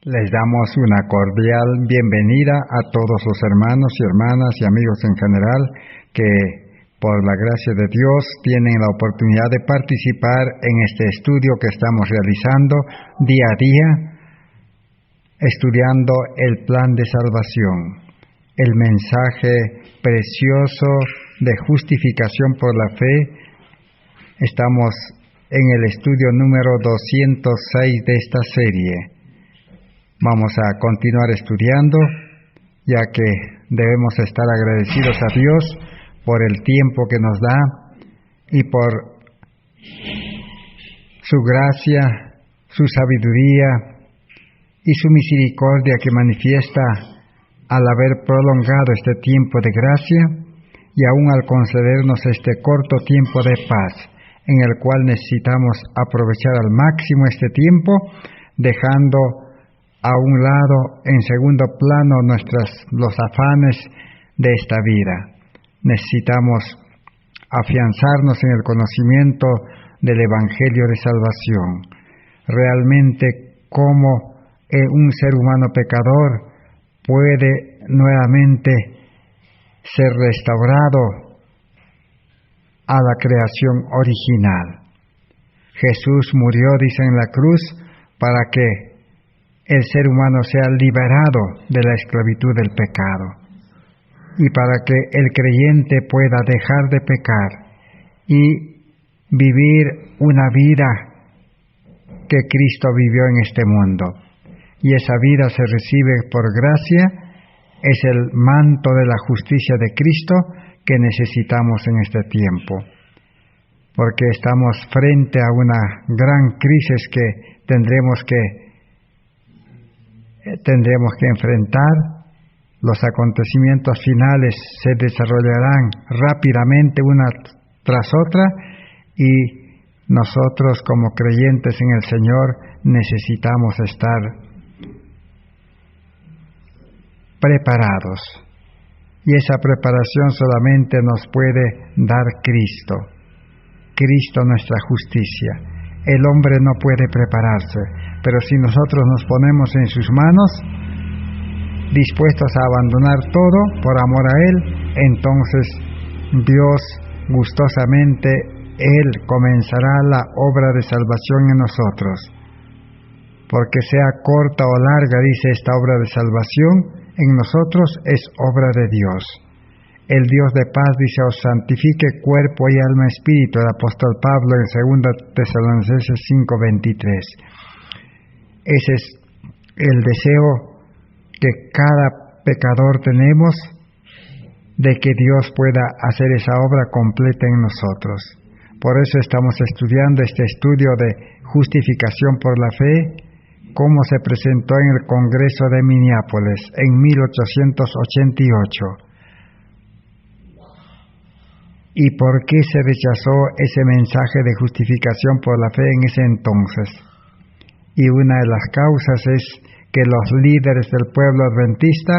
Les damos una cordial bienvenida a todos los hermanos y hermanas y amigos en general que por la gracia de Dios tienen la oportunidad de participar en este estudio que estamos realizando día a día, estudiando el plan de salvación, el mensaje precioso de justificación por la fe. Estamos en el estudio número 206 de esta serie. Vamos a continuar estudiando, ya que debemos estar agradecidos a Dios por el tiempo que nos da y por su gracia, su sabiduría y su misericordia que manifiesta al haber prolongado este tiempo de gracia y aún al concedernos este corto tiempo de paz, en el cual necesitamos aprovechar al máximo este tiempo, dejando a un lado, en segundo plano, los afanes de esta vida. Necesitamos afianzarnos en el conocimiento del Evangelio de Salvación. Realmente, cómo un ser humano pecador puede nuevamente ser restaurado a la creación original. Jesús murió, dice, en la cruz para que el ser humano sea liberado de la esclavitud del pecado y para que el creyente pueda dejar de pecar y vivir una vida que Cristo vivió en este mundo. Y esa vida se recibe por gracia, es el manto de la justicia de Cristo que necesitamos en este tiempo, porque estamos frente a una gran crisis que tendremos que enfrentar. Los acontecimientos finales se desarrollarán rápidamente una tras otra y nosotros como creyentes en el Señor necesitamos estar preparados. Y esa preparación solamente nos puede dar Cristo. Cristo nuestra justicia. El hombre no puede prepararse, pero si nosotros nos ponemos en sus manos, dispuestos a abandonar todo por amor a Él, entonces Dios gustosamente, Él comenzará la obra de salvación en nosotros. Porque sea corta o larga, dice, esta obra de salvación en nosotros es obra de Dios. El Dios de paz, dice, os santifique cuerpo y alma y espíritu, el apóstol Pablo en 2 Tesalonicenses 5:23. Ese es el deseo que cada pecador tenemos, de que Dios pueda hacer esa obra completa en nosotros. Por eso estamos estudiando este estudio de justificación por la fe, cómo se presentó en el Congreso de Minneapolis en 1888. ¿Y por qué se rechazó ese mensaje de justificación por la fe en ese entonces? Y una de las causas es que los líderes del pueblo adventista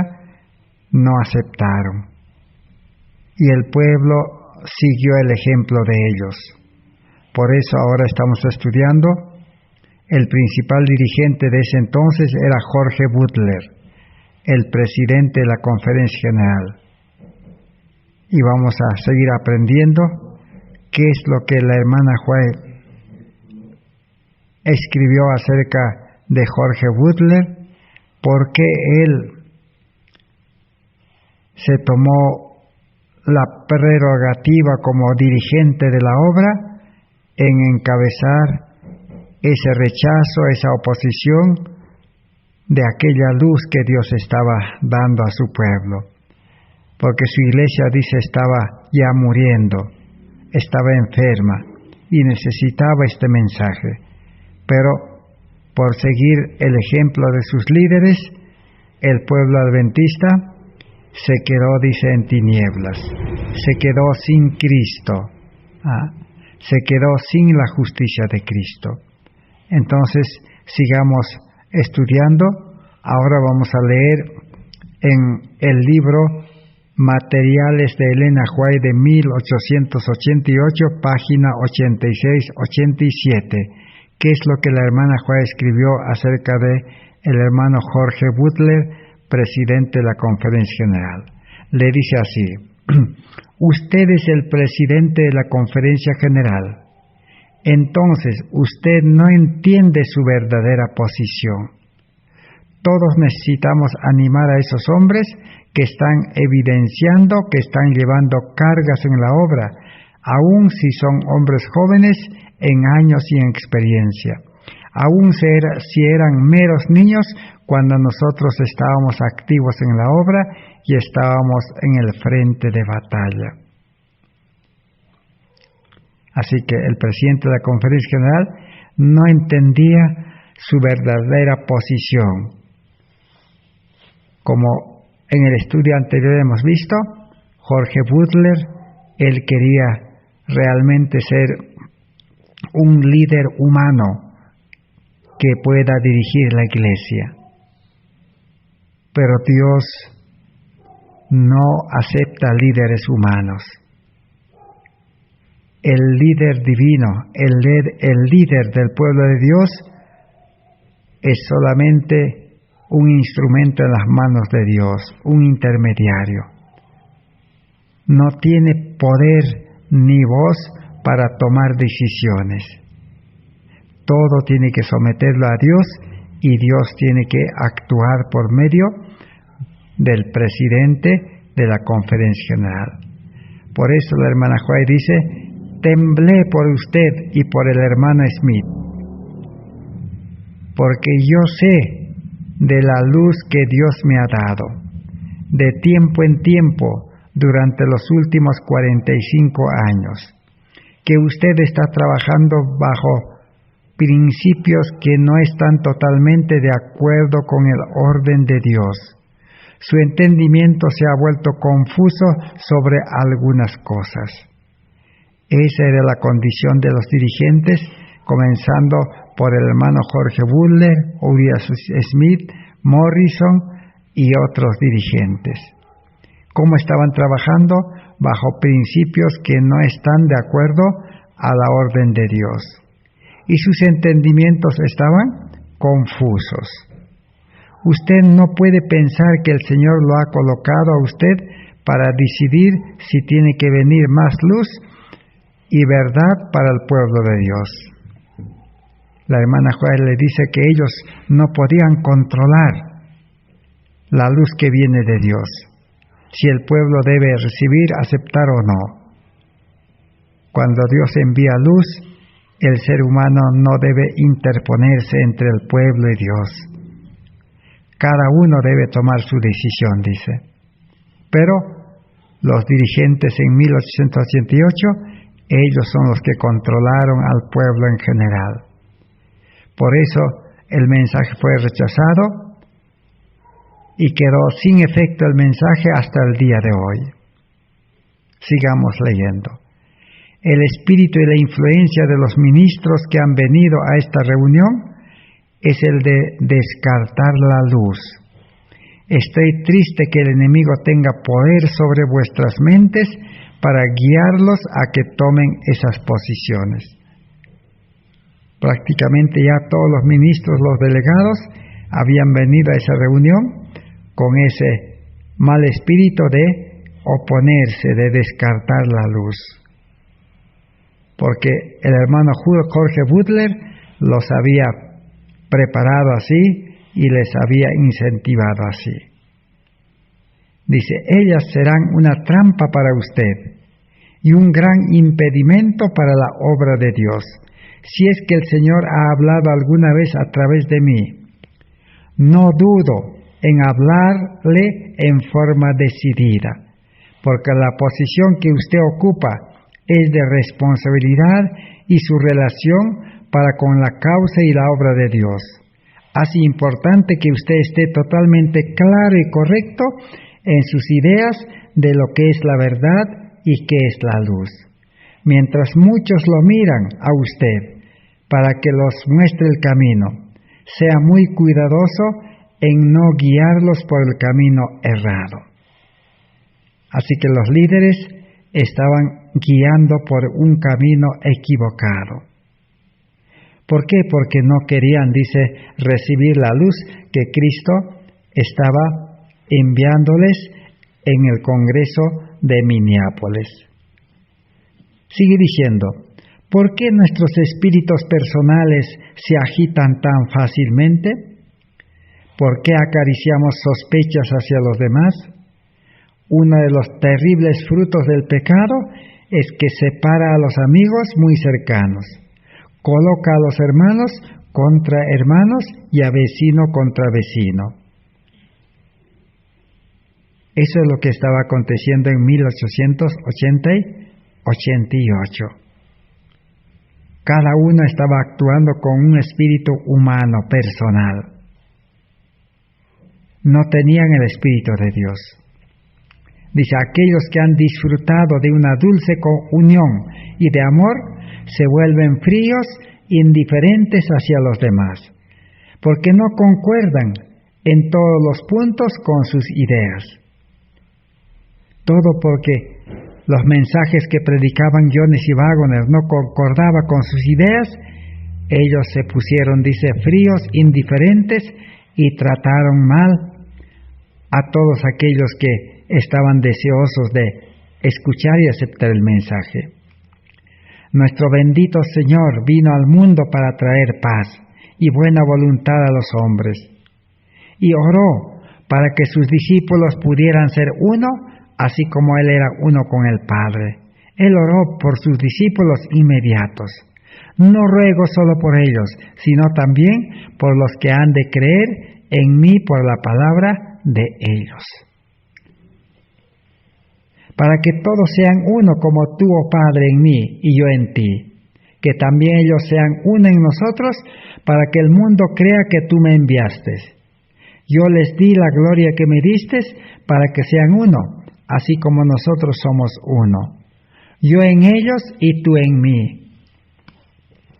no aceptaron. Y el pueblo siguió el ejemplo de ellos. Por eso ahora estamos estudiando. El principal dirigente de ese entonces era Jorge Butler, el presidente de la Conferencia General. Y vamos a seguir aprendiendo qué es lo que la hermana White escribió acerca de Jorge Butler, por qué él se tomó la prerrogativa como dirigente de la obra en encabezar ese rechazo, esa oposición de aquella luz que Dios estaba dando a su pueblo. Porque su iglesia, dice, estaba ya muriendo, estaba enferma y necesitaba este mensaje. Pero por seguir el ejemplo de sus líderes, el pueblo adventista se quedó, dice, en tinieblas, se quedó sin Cristo, se quedó sin la justicia de Cristo. Entonces, sigamos estudiando. Ahora vamos a leer en el libro Materiales de Elena White de 1888, página 86-87, ¿Qué es lo que la hermana Joa escribió acerca de el hermano Jorge Butler, presidente de la Conferencia General? Le dice así: usted es el presidente de la Conferencia General. Entonces, usted no entiende su verdadera posición. Todos necesitamos animar a esos hombres que están evidenciando, que están llevando cargas en la obra, aun si son hombres jóvenes en años y en experiencia, aun si eran meros niños cuando nosotros estábamos activos en la obra y estábamos en el frente de batalla. Así que el presidente de la Conferencia General no entendía su verdadera posición. Como en el estudio anterior hemos visto, Jorge Butler, él quería realmente ser un líder humano que pueda dirigir la iglesia. Pero Dios no acepta líderes humanos. El líder divino, el líder del pueblo de Dios, es solamente un instrumento en las manos de Dios, un intermediario. No tiene poder ni voz para tomar decisiones. Todo tiene que someterlo a Dios y Dios tiene que actuar por medio del presidente de la Conferencia General. Por eso la hermana Joa dice: temblé por usted y por el hermano Smith, porque yo sé de la luz que Dios me ha dado, de tiempo en tiempo, durante los últimos 45 años, que usted está trabajando bajo principios que no están totalmente de acuerdo con el orden de Dios. Su entendimiento se ha vuelto confuso sobre algunas cosas. Esa era la condición de los dirigentes, comenzando por el hermano Jorge Butler, Uriah Smith, Morrison y otros dirigentes. ¿Cómo estaban trabajando? Bajo principios que no están de acuerdo a la orden de Dios. Y sus entendimientos estaban confusos. Usted no puede pensar que el Señor lo ha colocado a usted para decidir si tiene que venir más luz y verdad para el pueblo de Dios. La hermana Joa le dice que ellos no podían controlar la luz que viene de Dios, si el pueblo debe recibir, aceptar o no. Cuando Dios envía luz, el ser humano no debe interponerse entre el pueblo y Dios. Cada uno debe tomar su decisión, dice. Pero los dirigentes en 1888, ellos son los que controlaron al pueblo en general. Por eso el mensaje fue rechazado y quedó sin efecto el mensaje hasta el día de hoy. Sigamos leyendo. El espíritu y la influencia de los ministros que han venido a esta reunión es el de descartar la luz. Estoy triste que el enemigo tenga poder sobre vuestras mentes para guiarlos a que tomen esas posiciones. Prácticamente ya todos los ministros, los delegados, habían venido a esa reunión con ese mal espíritu de oponerse, de descartar la luz. Porque el hermano Jorge Butler los había preparado así y les había incentivado así. Dice: ellas serán una trampa para usted y un gran impedimento para la obra de Dios, si es que el Señor ha hablado alguna vez a través de mí. No dudo en hablarle en forma decidida, porque la posición que usted ocupa es de responsabilidad y su relación para con la causa y la obra de Dios. Así importante que usted esté totalmente claro y correcto en sus ideas de lo que es la verdad y qué es la luz. Mientras muchos lo miran a usted para que los muestre el camino, sea muy cuidadoso en no guiarlos por el camino errado. Así que los líderes estaban guiando por un camino equivocado. ¿Por qué? Porque no querían, dice, recibir la luz que Cristo estaba enviándoles en el Congreso de Minneapolis. Sigue diciendo, ¿por qué nuestros espíritus personales se agitan tan fácilmente? ¿Por qué acariciamos sospechas hacia los demás? Uno de los terribles frutos del pecado es que separa a los amigos muy cercanos, coloca a los hermanos contra hermanos y a vecino contra vecino. Eso es lo que estaba aconteciendo en 1888. Cada uno estaba actuando con un espíritu humano personal. No tenían el Espíritu de Dios. Dice, aquellos que han disfrutado de una dulce unión y de amor, se vuelven fríos, indiferentes hacia los demás, porque no concuerdan en todos los puntos con sus ideas. Todo porque los mensajes que predicaban Jones y Waggoner no concordaban con sus ideas. Ellos se pusieron, dice, fríos, indiferentes y trataron mal a todos aquellos que estaban deseosos de escuchar y aceptar el mensaje. Nuestro bendito Señor vino al mundo para traer paz y buena voluntad a los hombres, y oró para que sus discípulos pudieran ser uno, así como Él era uno con el Padre. Él oró por sus discípulos inmediatos. No ruego solo por ellos, sino también por los que han de creer en mí por la palabra de ellos. Para que todos sean uno como tú, oh Padre, en mí y yo en ti. Que también ellos sean uno en nosotros, para que el mundo crea que tú me enviaste. Yo les di la gloria que me diste, para que sean uno, así como nosotros somos uno. Yo en ellos y tú en mí.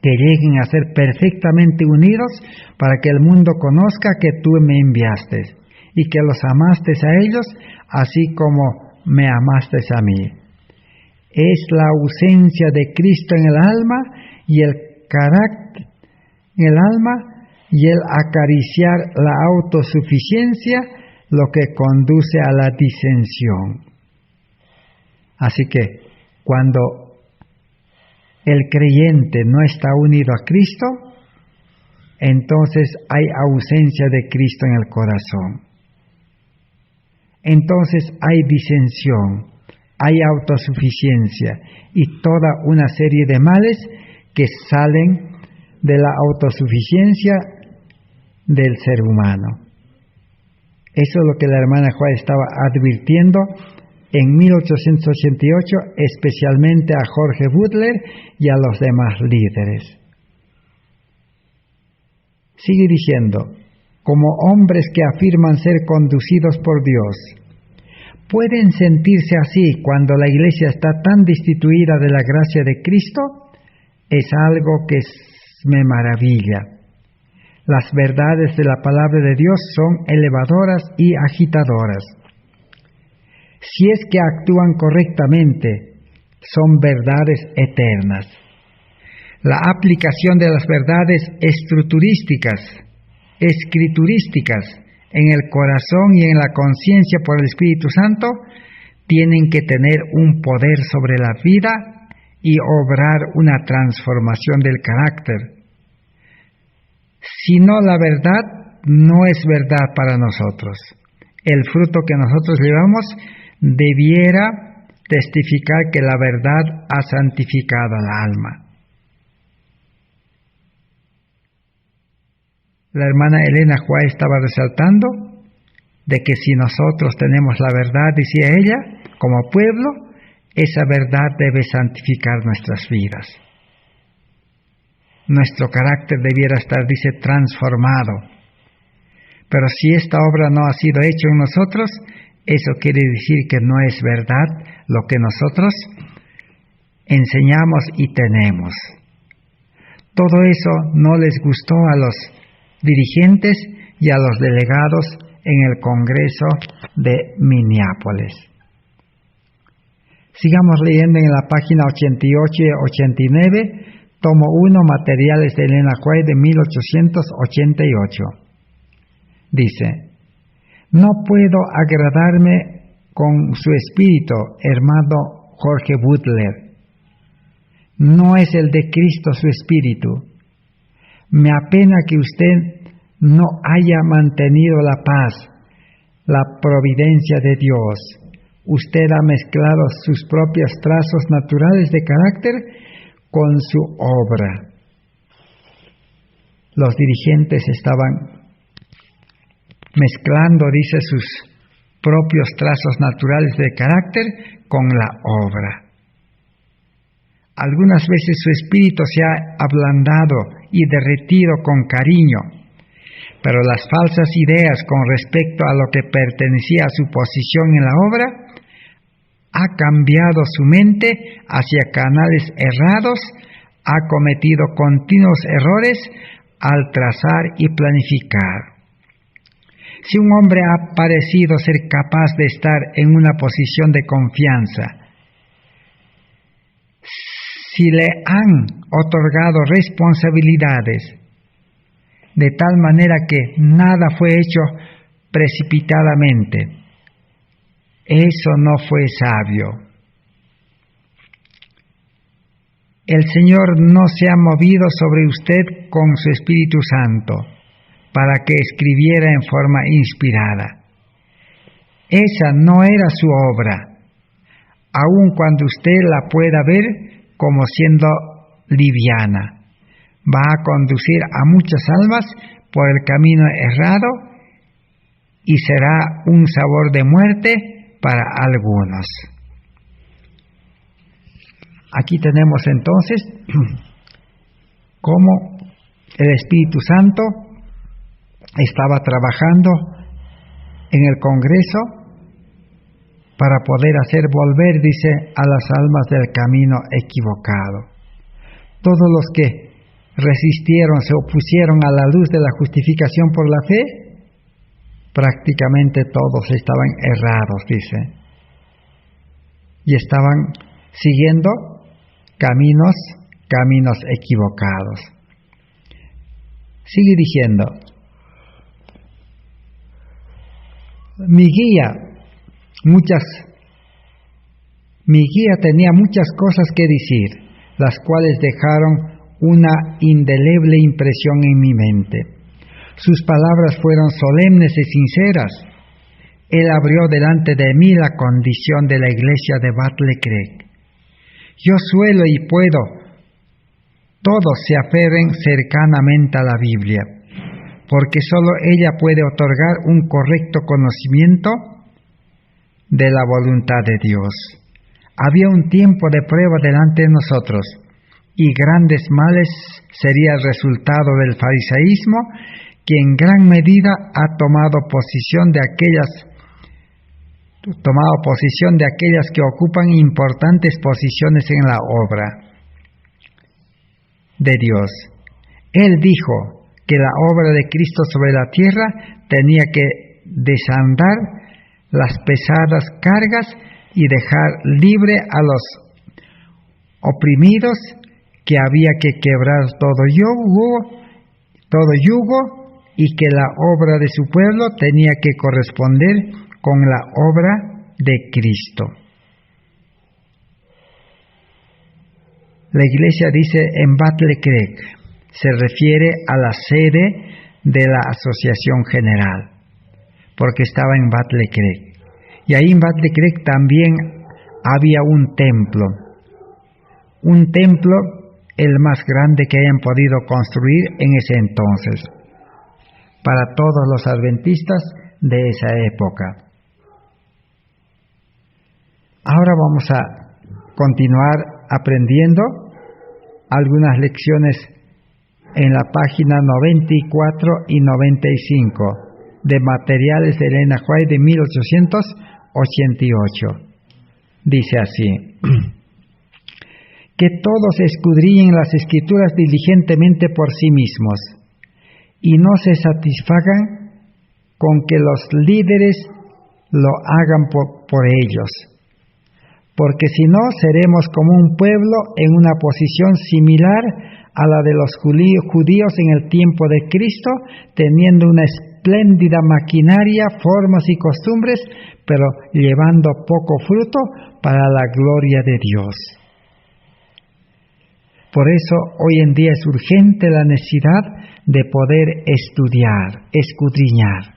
Que lleguen a ser perfectamente unidos, para que el mundo conozca que tú me enviaste, y que los amaste a ellos, así como me amaste a mí. Es la ausencia de Cristo en el alma y el carácter en el alma y el acariciar la autosuficiencia lo que conduce a la disensión. Así que cuando el creyente no está unido a Cristo, entonces hay ausencia de Cristo en el corazón. Entonces hay disensión, hay autosuficiencia y toda una serie de males que salen de la autosuficiencia del ser humano. Eso es lo que la hermana Juárez estaba advirtiendo en 1888, especialmente a Jorge Butler y a los demás líderes. Sigue diciendo, como hombres que afirman ser conducidos por Dios, ¿pueden sentirse así cuando la Iglesia está tan destituida de la gracia de Cristo? Es algo que me maravilla. Las verdades de la palabra de Dios son elevadoras y agitadoras. Si es que actúan correctamente, son verdades eternas. La aplicación de las verdades escriturísticas en el corazón y en la conciencia por el Espíritu Santo tienen que tener un poder sobre la vida y obrar una transformación del carácter. Si no, la verdad no es verdad para nosotros. El fruto que nosotros llevamos debiera testificar que la verdad ha santificado al alma. La hermana Elena Juárez estaba resaltando de que si nosotros tenemos la verdad, decía ella, como pueblo, esa verdad debe santificar nuestras vidas. Nuestro carácter debiera estar, dice, transformado. Pero si esta obra no ha sido hecha en nosotros, eso quiere decir que no es verdad lo que nosotros enseñamos y tenemos. Todo eso no les gustó a los dirigentes y a los delegados en el Congreso de Minneapolis. Sigamos leyendo en la página 88 y 89 Tomo 1, Materiales de Elena White de 1888. Dice: no puedo agradarme con su espíritu, hermano Jorge Butler. No es el de Cristo su espíritu. Me apena que usted no haya mantenido la paz, la providencia de Dios. Usted ha mezclado sus propios trazos naturales de carácter con su obra. Los dirigentes estaban mezclando, dice, sus propios trazos naturales de carácter con la obra. Algunas veces su espíritu se ha ablandado y derretido con cariño, pero las falsas ideas con respecto a lo que pertenecía a su posición en la obra ha cambiado su mente hacia canales errados, ha cometido continuos errores al trazar y planificar. Si un hombre ha parecido ser capaz de estar en una posición de confianza, si le han otorgado responsabilidades de tal manera que nada fue hecho precipitadamente, eso no fue sabio. El Señor no se ha movido sobre usted con su Espíritu Santo para que escribiera en forma inspirada. Esa no era su obra, aun cuando usted la pueda ver como siendo liviana. Va a conducir a muchas almas por el camino errado y será un sabor de muerte para algunos. Aquí tenemos entonces cómo el Espíritu Santo estaba trabajando en el Congreso para poder hacer volver, dice, a las almas del camino equivocado. Todos los que resistieron, se opusieron a la luz de la justificación por la fe, prácticamente todos estaban errados, dice, y estaban siguiendo caminos equivocados. Sigue diciendo: mi guía tenía muchas cosas que decir, las cuales dejaron una indeleble impresión en mi mente. Sus palabras fueron solemnes y sinceras. Él abrió delante de mí la condición de la iglesia de Battle Creek. Yo suelo y puedo, todos se aferren cercanamente a la Biblia, porque sólo ella puede otorgar un correcto conocimiento de la voluntad de Dios. Había un tiempo de prueba delante de nosotros, y grandes males sería el resultado del farisaísmo, que en gran medida ha tomado posesión de aquellas que ocupan importantes posiciones en la obra de Dios. Él dijo que la obra de Cristo sobre la tierra tenía que desandar las pesadas cargas y dejar libre a los oprimidos, que había que quebrar todo yugo, y que la obra de su pueblo tenía que corresponder con la obra de Cristo. La iglesia, dice, en Battle Creek, se refiere a la sede de la Asociación General, porque estaba en Battle Creek. Y ahí en Battle Creek también había un templo el más grande que hayan podido construir en ese entonces, para todos los adventistas de esa época. Ahora vamos a continuar aprendiendo algunas lecciones en la página 94 y 95 de Materiales de Elena White de 1888. Dice así: que todos escudriñen las Escrituras diligentemente por sí mismos y no se satisfagan con que los líderes lo hagan por ellos, porque si no seremos como un pueblo en una posición similar a la de los judíos en el tiempo de Cristo, teniendo una espléndida maquinaria, formas y costumbres, pero llevando poco fruto para la gloria de Dios. Por eso hoy en día es urgente la necesidad de poder estudiar, escudriñar.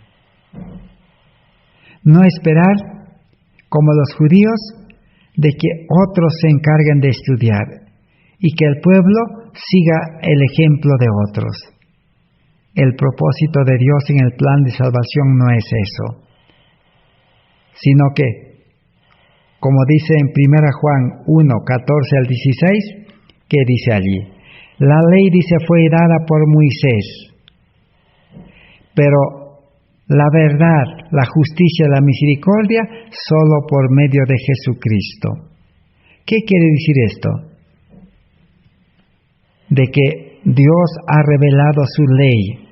No esperar, como los judíos, de que otros se encarguen de estudiar y que el pueblo siga el ejemplo de otros. El propósito de Dios en el plan de salvación no es eso, sino que, como dice en 1 Juan 1, 14 al 16, ¿qué dice allí? La ley, dice, fue dada por Moisés, pero la verdad, la justicia y la misericordia solo por medio de Jesucristo. ¿Qué quiere decir esto? De que Dios ha revelado su ley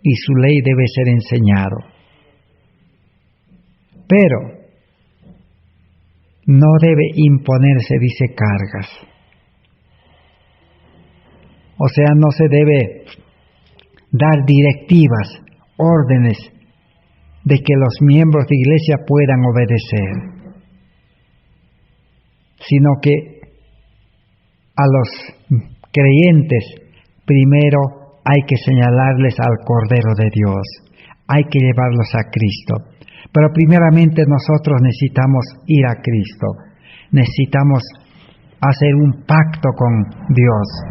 y su ley debe ser enseñado. Pero no debe imponerse, dice, cargas. O sea, no se debe dar directivas, órdenes de que los miembros de iglesia puedan obedecer, sino que a los creyentes primero hay que señalarles al Cordero de Dios, hay que llevarlos a Cristo. Pero primeramente nosotros necesitamos ir a Cristo, necesitamos hacer un pacto con Dios,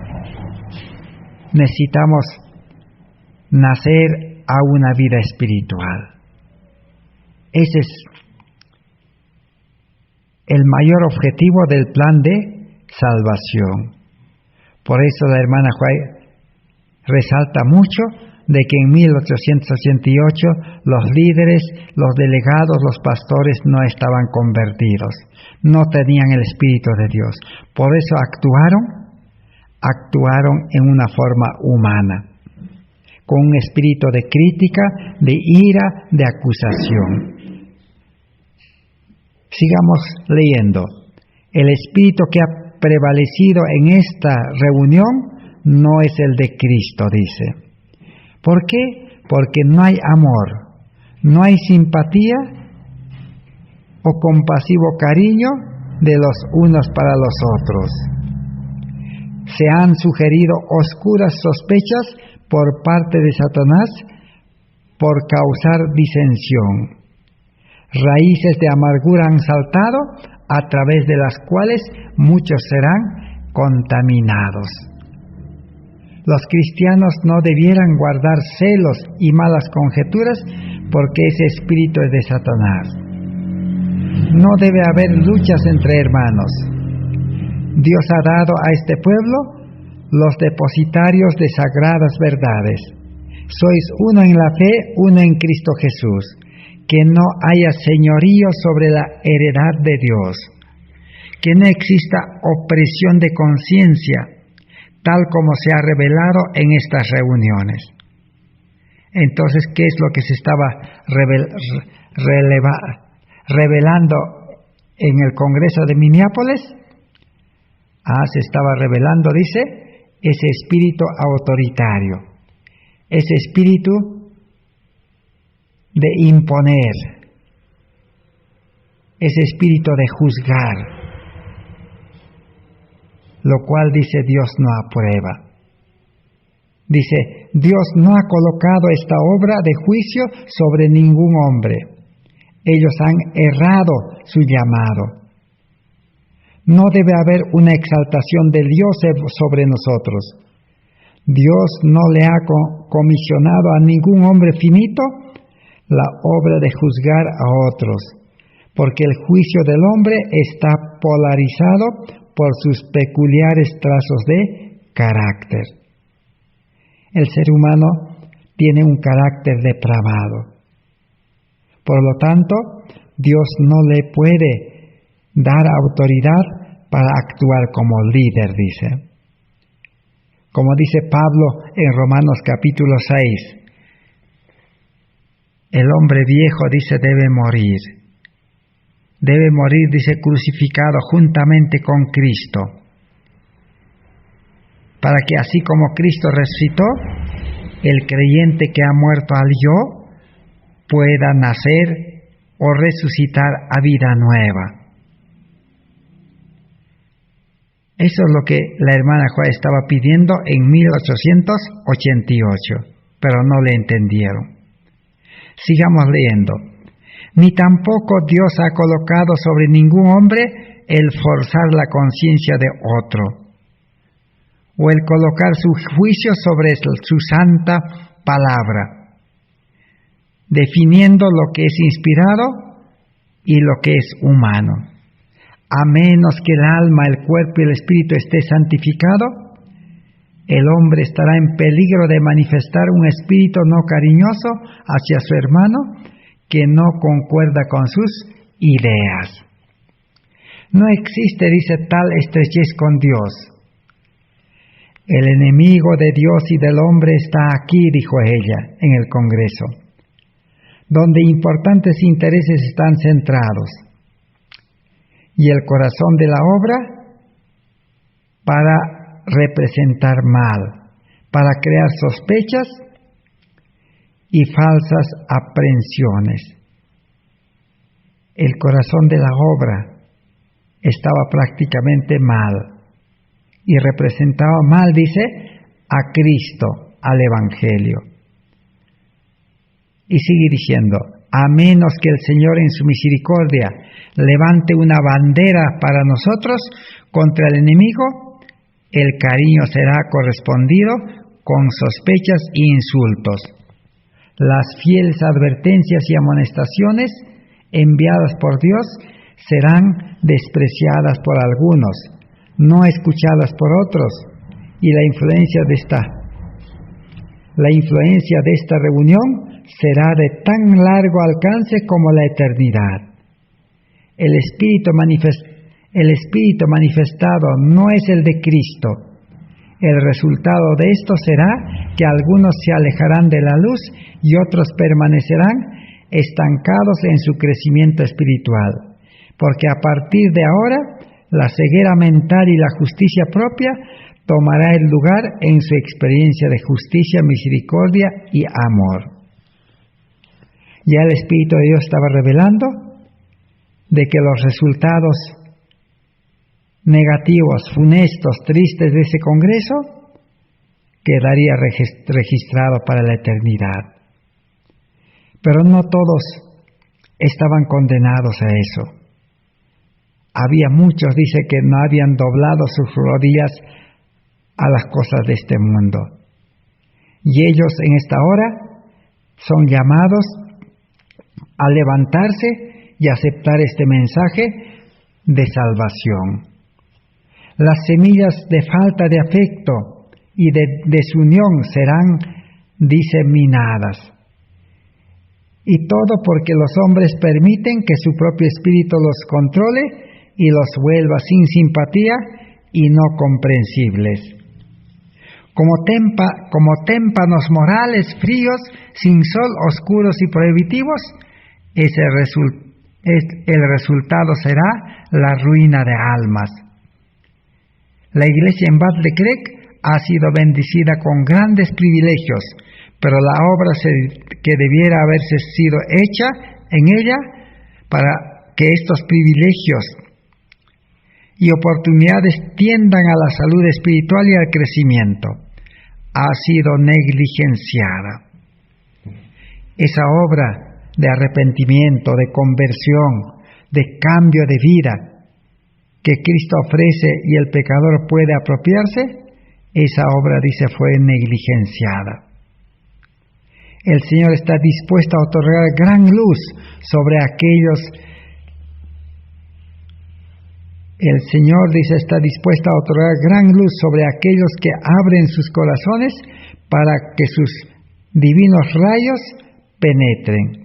necesitamos nacer a una vida espiritual. Ese es el mayor objetivo del plan de salvación. Por eso la hermana Juárez resalta mucho de que en 1888 los líderes, los delegados, los pastores no estaban convertidos, no tenían el Espíritu de Dios. Por eso actuaron en una forma humana, con un espíritu de crítica, de ira, de acusación. Sigamos leyendo. El espíritu que ha prevalecido en esta reunión no es el de Cristo, dice. ¿Por qué? Porque no hay amor, no hay simpatía o compasivo cariño de los unos para los otros. Se han sugerido oscuras sospechas por parte de Satanás por causar disensión. Raíces de amargura han saltado, a través de las cuales muchos serán contaminados. Los cristianos no debieran guardar celos y malas conjeturas, porque ese espíritu es de Satanás. No debe haber luchas entre hermanos. Dios ha dado a este pueblo los depositarios de sagradas verdades. Sois uno en la fe, uno en Cristo Jesús. Que no haya señorío sobre la heredad de Dios. Que no exista opresión de conciencia, tal como se ha revelado en estas reuniones. Entonces, ¿qué es lo que se estaba revelando en el Congreso de Minneapolis? Se estaba revelando, dice, ese espíritu autoritario, ese espíritu de imponer, ese espíritu de juzgar, lo cual, dice, Dios no aprueba. Dice, Dios no ha colocado esta obra de juicio sobre ningún hombre. Ellos han errado su llamado. No debe haber una exaltación de Dios sobre nosotros. Dios no le ha comisionado a ningún hombre finito la obra de juzgar a otros, porque el juicio del hombre está polarizado por sus peculiares trazos de carácter. El ser humano tiene un carácter depravado. Por lo tanto, Dios no le puede dar autoridad para actuar como líder, dice. Como dice Pablo en Romanos capítulo 6, el hombre viejo, dice, debe morir. debe morir, dice, crucificado juntamente con Cristo, para que así como Cristo resucitó, el creyente que ha muerto al yo pueda nacer o resucitar a vida nueva. Eso es lo que la hermana Juana estaba pidiendo en 1888, pero no le entendieron. Sigamos leyendo. Ni tampoco Dios ha colocado sobre ningún hombre el forzar la conciencia de otro, o el colocar su juicio sobre su santa palabra, definiendo lo que es inspirado y lo que es humano. A menos que el alma, el cuerpo y el espíritu esté santificado, el hombre estará en peligro de manifestar un espíritu no cariñoso hacia su hermano que no concuerda con sus ideas. No existe, dice, tal estrechez con Dios. El enemigo de Dios y del hombre está aquí, dijo ella en el Congreso, donde importantes intereses están centrados, y el corazón de la obra para representar mal, para crear sospechas y falsas aprensiones. El corazón de la obra estaba prácticamente mal y representaba mal, dice, a Cristo, al Evangelio. Y sigue diciendo, a menos que el Señor en su misericordia levante una bandera para nosotros contra el enemigo, el cariño será correspondido con sospechas e insultos. Las fieles advertencias y amonestaciones enviadas por Dios serán despreciadas por algunos, no escuchadas por otros, y la influencia de esta reunión será de tan largo alcance como la eternidad. El espíritu manifestado no es el de Cristo. El resultado de esto será que algunos se alejarán de la luz y otros permanecerán estancados en su crecimiento espiritual, porque a partir de ahora la ceguera mental y la justicia propia tomará el lugar en su experiencia de justicia, misericordia y amor. Ya el Espíritu de Dios estaba revelando de que los resultados negativos, funestos, tristes de ese congreso quedaría registrado para la eternidad. Pero no todos estaban condenados a eso. Había muchos, dice, que no habían doblado sus rodillas a las cosas de este mundo. Y ellos en esta hora son llamados a levantarse y aceptar este mensaje de salvación. Las semillas de falta de afecto y de desunión serán diseminadas. Y todo porque los hombres permiten que su propio espíritu los controle y los vuelva sin simpatía y no comprensibles. Como témpanos morales fríos, sin sol, oscuros y prohibitivos, el resultado será la ruina de almas. La iglesia en Bad Leclerc ha sido bendecida con grandes privilegios, pero la obra que debiera haberse sido hecha en ella para que estos privilegios y oportunidades tiendan a la salud espiritual y al crecimiento ha sido negligenciada. Esa obra de arrepentimiento, de conversión, de cambio de vida que Cristo ofrece y el pecador puede apropiarse, esa obra, dice, fue negligenciada. El Señor está dispuesto a otorgar gran luz sobre aquellos. El Señor, dice, está dispuesto a otorgar gran luz sobre aquellos que abren sus corazones para que sus divinos rayos penetren.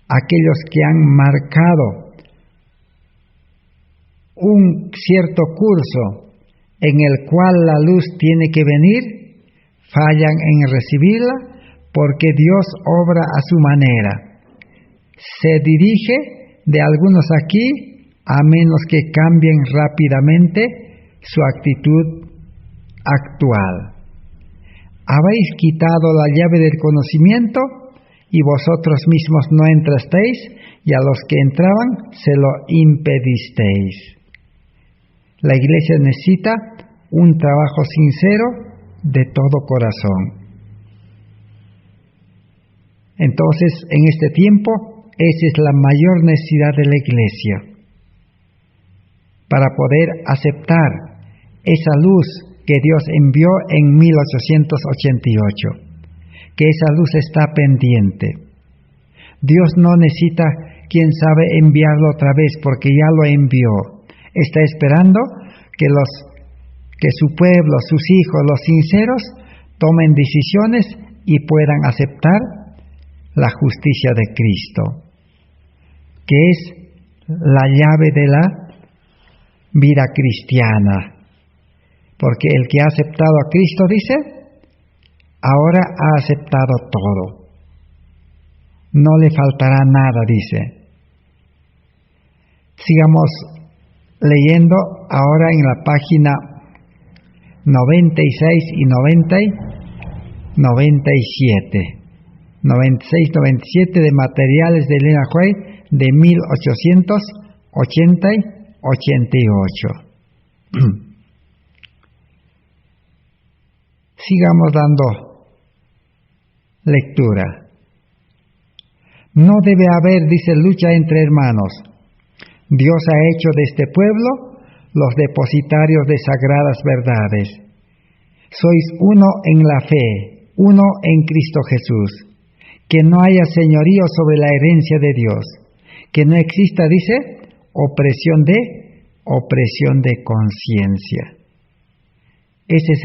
Aquellos que han marcado un cierto curso en el cual la luz tiene que venir, fallan en recibirla porque Dios obra a su manera. Se dirige de algunos aquí, a menos que cambien rápidamente su actitud actual. Habéis quitado la llave del conocimiento y vosotros mismos no entrasteis, y a los que entraban se lo impedisteis. La Iglesia necesita un trabajo sincero de todo corazón. Entonces, en este tiempo, esa es la mayor necesidad de la Iglesia, para poder aceptar esa luz que Dios envió en 1888, que esa luz está pendiente. Dios no necesita, quién sabe, enviarlo otra vez, porque ya lo envió. Está esperando que su pueblo, sus hijos, los sinceros, tomen decisiones y puedan aceptar la justicia de Cristo, que es la llave de la vida cristiana. Porque el que ha aceptado a Cristo, dice, ahora ha aceptado todo. No le faltará nada, dice. Sigamos leyendo ahora en la página 96 y 97. 96-97 de Materiales de Elena White de 1888. Sigamos dando lectura. No debe haber, dice, lucha entre hermanos. Dios ha hecho de este pueblo los depositarios de sagradas verdades. Sois uno en la fe, uno en Cristo Jesús. Que no haya señorío sobre la herencia de Dios. Que no exista, dice, opresión de conciencia. Esa es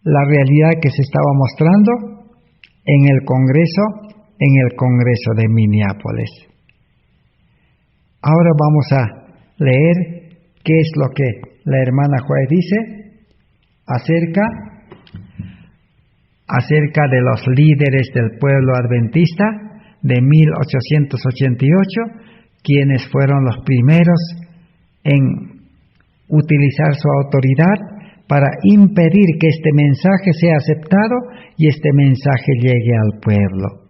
la realidad que se estaba mostrando en el Congreso de Minneapolis. Ahora vamos a leer qué es lo que la hermana Joy dice acerca de los líderes del pueblo adventista de 1888, quienes fueron los primeros en utilizar su autoridad para impedir que este mensaje sea aceptado y este mensaje llegue al pueblo.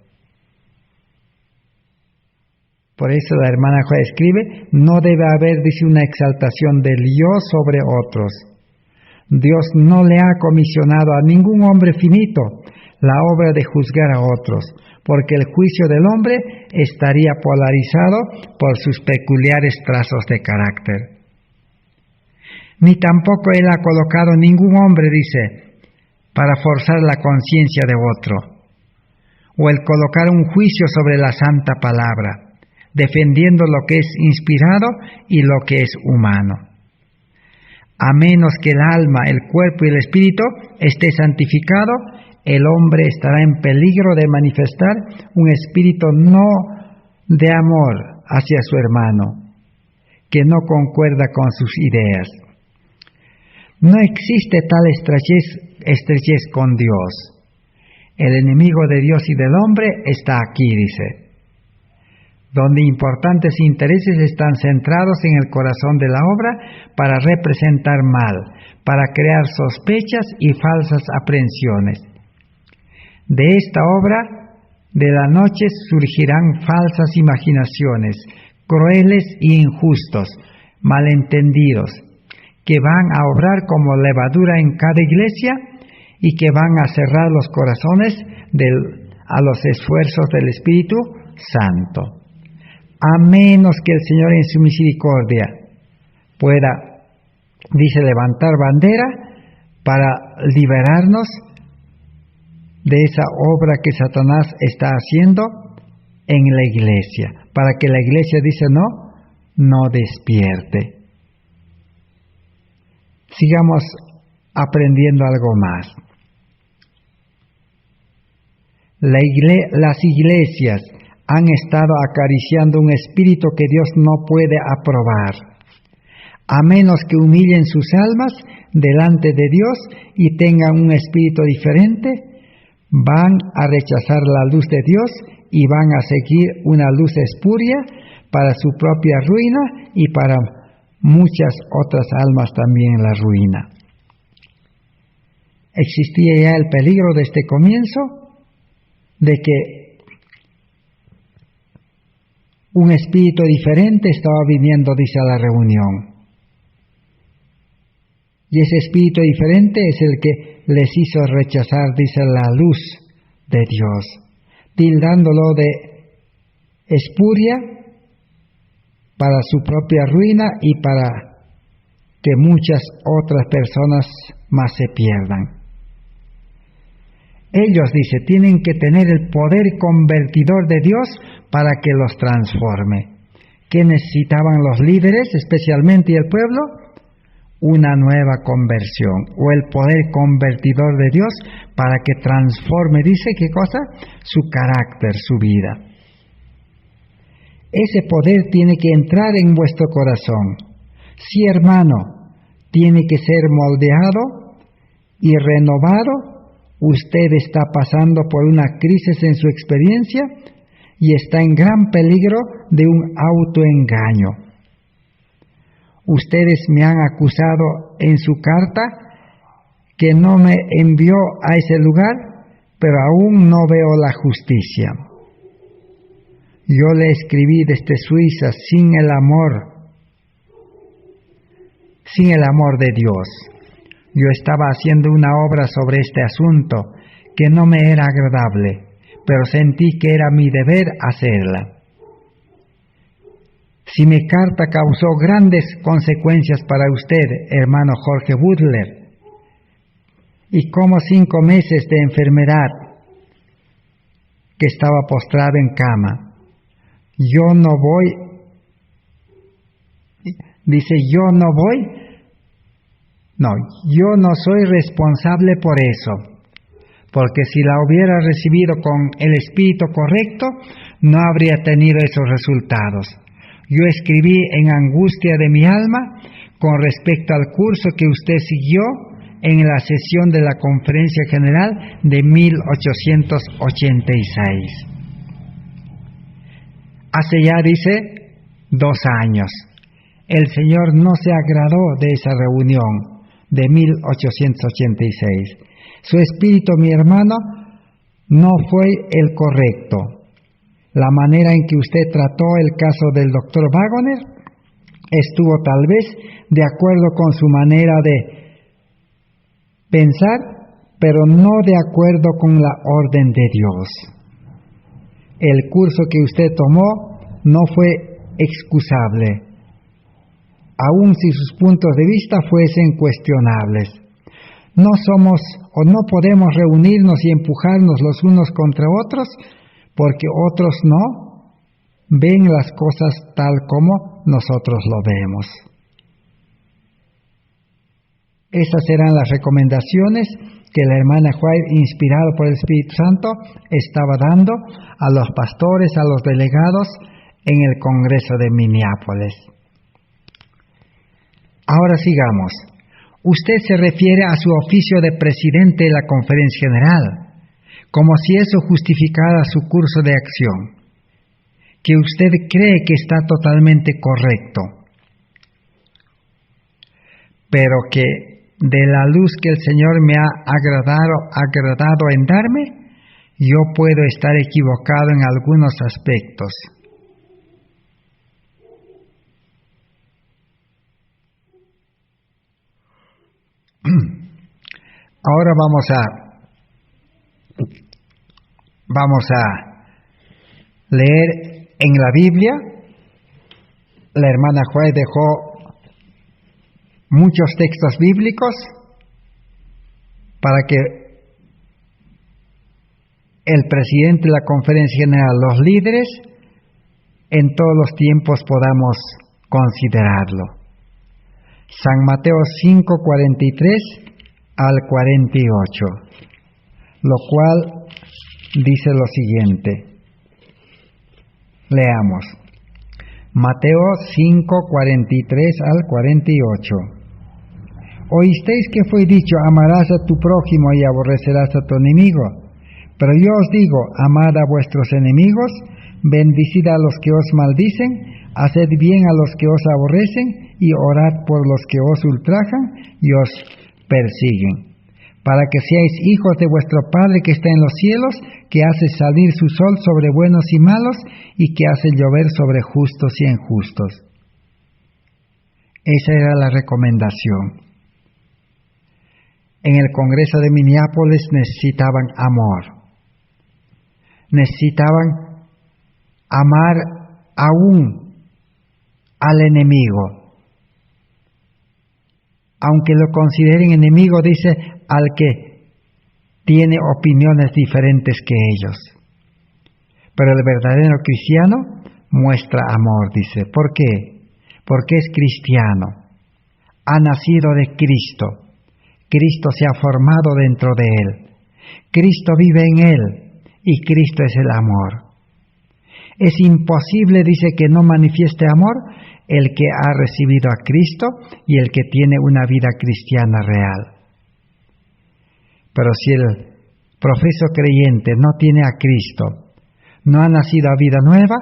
Por eso la hermana Joy escribe, no debe haber, dice, una exaltación del yo sobre otros. Dios no le ha comisionado a ningún hombre finito la obra de juzgar a otros, porque el juicio del hombre estaría polarizado por sus peculiares trazos de carácter. Ni tampoco Él ha colocado ningún hombre, dice, para forzar la conciencia de otro, o el colocar un juicio sobre la santa palabra, defendiendo lo que es inspirado y lo que es humano. A menos que el alma, el cuerpo y el espíritu esté santificado, el hombre estará en peligro de manifestar un espíritu no de amor hacia su hermano, que no concuerda con sus ideas. No existe tal estrechez con Dios. El enemigo de Dios y del hombre está aquí, dice, donde importantes intereses están centrados en el corazón de la obra para representar mal, para crear sospechas y falsas aprehensiones. De esta obra de la noche surgirán falsas imaginaciones, crueles e injustos, malentendidos, que van a obrar como levadura en cada iglesia y que van a cerrar los corazones a los esfuerzos del Espíritu Santo. A menos que el Señor en su misericordia pueda, dice, levantar bandera para liberarnos de esa obra que Satanás está haciendo en la iglesia, para que la iglesia, dice, no despierte. Sigamos aprendiendo algo más. Las iglesias han estado acariciando un espíritu que Dios no puede aprobar, a menos que humillen sus almas delante de Dios y tengan un espíritu diferente, van a rechazar la luz de Dios y van a seguir una luz espuria para su propia ruina y para muchas otras almas también en la ruina. Existía ya el peligro desde el comienzo de que un espíritu diferente estaba viniendo, dice, a la reunión. Y ese espíritu diferente es el que les hizo rechazar, dice, la luz de Dios, tildándolo de espuria para su propia ruina y para que muchas otras personas más se pierdan. Ellos, dice, tienen que tener el poder convertidor de Dios para que los transforme. ¿Qué necesitaban los líderes, especialmente el pueblo? Una nueva conversión, o el poder convertidor de Dios para que transforme, dice, ¿qué cosa? Su carácter, su vida. Ese poder tiene que entrar en vuestro corazón. Sí, hermano, tiene que ser moldeado y renovado. Usted está pasando por una crisis en su experiencia y está en gran peligro de un autoengaño. Ustedes me han acusado en su carta que no me envió a ese lugar, pero aún no veo la justicia. Yo le escribí desde Suiza sin el amor de Dios. Yo estaba haciendo una obra sobre este asunto que no me era agradable, pero sentí que era mi deber hacerla. Si mi carta causó grandes consecuencias para usted, hermano Jorge Butler, y como 5 meses de enfermedad, que estaba postrado en cama, yo no voy, dice, yo no soy responsable por eso, porque si la hubiera recibido con el espíritu correcto, no habría tenido esos resultados. Yo escribí en angustia de mi alma con respecto al curso que usted siguió en la sesión de la Conferencia General de 1886. Hace ya, dice, 2 años. El Señor no se agradó de esa reunión de 1886. Su espíritu, mi hermano, no fue el correcto. La manera en que usted trató el caso del doctor Wagoner estuvo tal vez de acuerdo con su manera de pensar, pero no de acuerdo con la orden de Dios. El curso que usted tomó no fue excusable, aun si sus puntos de vista fuesen cuestionables. No somos o no podemos reunirnos y empujarnos los unos contra otros, porque otros no ven las cosas tal como nosotros lo vemos. Esas eran las recomendaciones que la hermana White, inspirada por el Espíritu Santo, estaba dando a los pastores, a los delegados en el Congreso de Minneapolis. Ahora sigamos. Usted se refiere a su oficio de presidente de la Conferencia General, como si eso justificara su curso de acción, que usted cree que está totalmente correcto, pero que de la luz que el Señor me ha agradado en darme, yo puedo estar equivocado en algunos aspectos. Ahora vamos a leer en la Biblia. La hermana White dejó muchos textos bíblicos para que el presidente de la Conferencia General, los líderes, en todos los tiempos podamos considerarlo. San Mateo 5:43 al 48, lo cual dice lo siguiente. Leamos. Mateo 5:43 al 48. Oísteis que fue dicho, amarás a tu prójimo y aborrecerás a tu enemigo. Pero yo os digo, amad a vuestros enemigos, bendicid a los que os maldicen, haced bien a los que os aborrecen, y orad por los que os ultrajan y os persiguen, para que seáis hijos de vuestro Padre que está en los cielos, que hace salir su sol sobre buenos y malos, y que hace llover sobre justos y injustos. Esa era la recomendación. En el Congreso de Minneapolis necesitaban amor. Necesitaban amar aún al enemigo. Aunque lo consideren enemigo, dice, al que tiene opiniones diferentes que ellos. Pero el verdadero cristiano muestra amor, dice. ¿Por qué? Porque es cristiano. Ha nacido de Cristo. Cristo se ha formado dentro de él. Cristo vive en él. Y Cristo es el amor. Es imposible, dice, que no manifieste amor el que ha recibido a Cristo y el que tiene una vida cristiana real. Pero si el profeso creyente no tiene a Cristo, no ha nacido a vida nueva,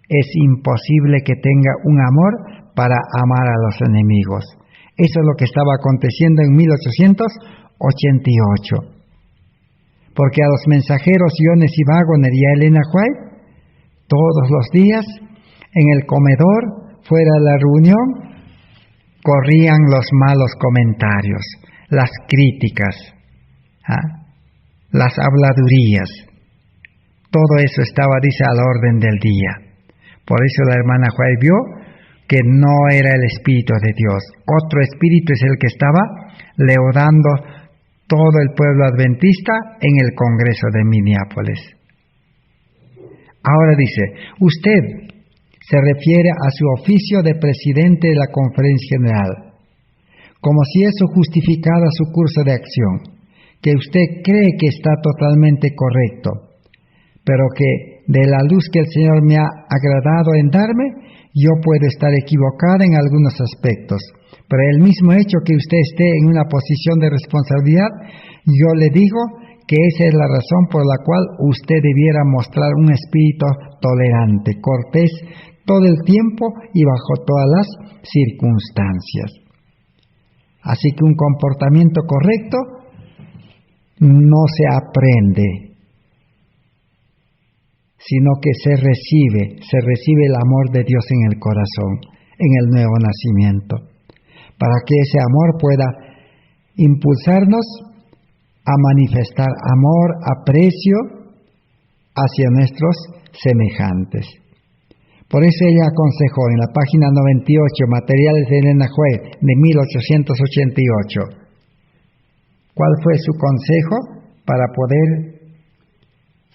es imposible que tenga un amor para amar a los enemigos. Eso es lo que estaba aconteciendo en 1888. Porque a los mensajeros Jones y Waggoner y a Elena White, todos los días, en el comedor, fuera de la reunión, corrían los malos comentarios, las críticas, las habladurías. Todo eso estaba, dice, al orden del día. Por eso la hermana White vio que no era el Espíritu de Dios. Otro espíritu es el que estaba leudando todo el pueblo adventista en el Congreso de Minneapolis. Ahora dice, usted se refiere a su oficio de presidente de la Conferencia General, como si eso justificara su curso de acción, que usted cree que está totalmente correcto, pero que de la luz que el Señor me ha agradado en darme, yo puedo estar equivocada en algunos aspectos. Pero el mismo hecho que usted esté en una posición de responsabilidad, yo le digo que esa es la razón por la cual usted debiera mostrar un espíritu tolerante, cortés, todo el tiempo y bajo todas las circunstancias. Así que un comportamiento correcto no se aprende, sino que se recibe el amor de Dios en el corazón, en el nuevo nacimiento, para que ese amor pueda impulsarnos a manifestar amor, aprecio hacia nuestros semejantes. Por eso ella aconsejó en la página 98, Materiales de Elena White, de 1888. ¿Cuál fue su consejo para poder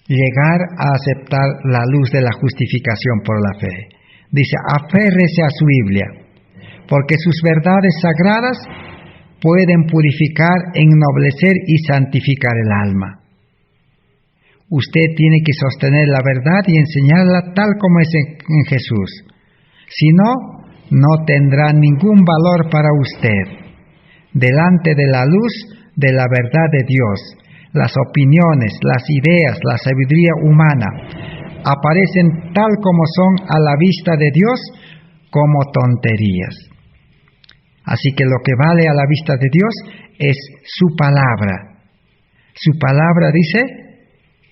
llegar a aceptar la luz de la justificación por la fe? Dice, aférrese a su Biblia, porque sus verdades sagradas pueden purificar, ennoblecer y santificar el alma. Usted tiene que sostener la verdad y enseñarla tal como es en Jesús. Si no, no tendrá ningún valor para usted. Delante de la luz de la verdad de Dios, las opiniones, las ideas, la sabiduría humana aparecen tal como son a la vista de Dios como tonterías. Así que lo que vale a la vista de Dios es su palabra. Su palabra, dice,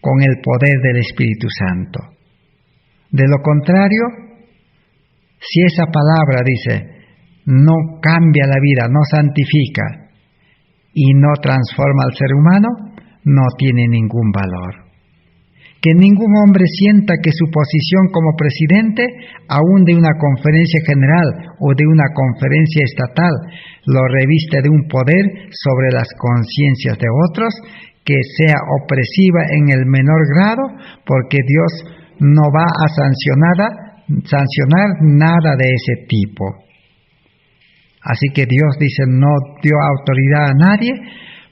con el poder del Espíritu Santo. De lo contrario, si esa palabra, dice, no cambia la vida, no santifica y no transforma al ser humano, no tiene ningún valor. Que ningún hombre sienta que su posición como presidente, aún de una conferencia general o de una conferencia estatal, lo reviste de un poder sobre las conciencias de otros, que sea opresiva en el menor grado, porque Dios no va a sancionar nada de ese tipo. Así que Dios dice, no dio autoridad a nadie